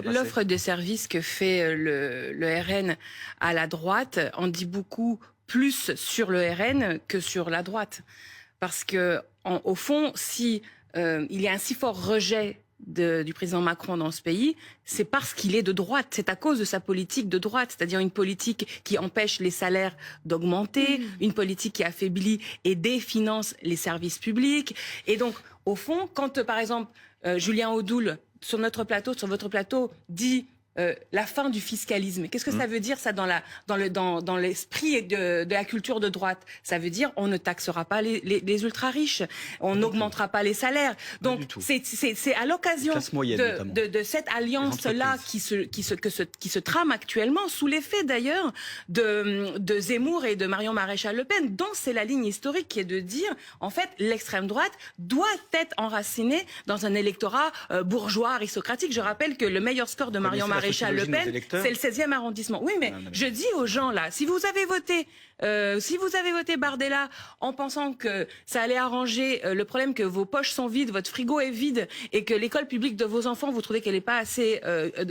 L'offre de services que fait le RN à la droite en dit beaucoup plus sur le RN que sur la droite. Parce que, au fond, si il y a un si fort rejet du président Macron dans ce pays, c'est parce qu'il est de droite. C'est à cause de sa politique de droite, c'est-à-dire une politique qui empêche les salaires d'augmenter, une politique qui affaiblit et définance les services publics. Et donc, au fond, quand, par exemple, Julien Audoul, sur votre plateau, dit la fin du fiscalisme. Qu'est-ce que ça veut dire, ça, dans l'esprit de la culture de droite? Ça veut dire on ne taxera pas les ultra-riches, on n'augmentera pas les salaires. Donc, c'est à l'occasion de cette alliance-là qui se trame actuellement, sous l'effet d'ailleurs de Zemmour et de Marion Maréchal Le Pen, dont c'est la ligne historique qui est de dire, en fait, l'extrême droite doit être enracinée dans un électorat bourgeois, aristocratique. Je rappelle que le meilleur score de Marion Maréchal Le Pen, c'est le 16e arrondissement. Oui, mais je dis aux gens là, si vous avez voté Bardella en pensant que ça allait arranger le problème que vos poches sont vides, votre frigo est vide et que l'école publique de vos enfants, vous trouvez qu'elle n'est pas assez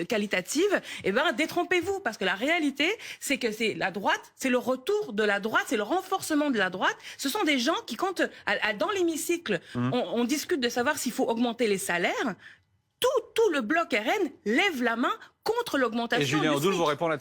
qualitative, eh ben détrompez-vous, parce que la réalité, c'est que c'est la droite, c'est le retour de la droite, c'est le renforcement de la droite. Ce sont des gens qui, quand dans l'hémicycle, on discute de savoir s'il faut augmenter les salaires, tout le bloc RN lève la main contre l'augmentation. Et Julien Audoul vous répond là-dessus.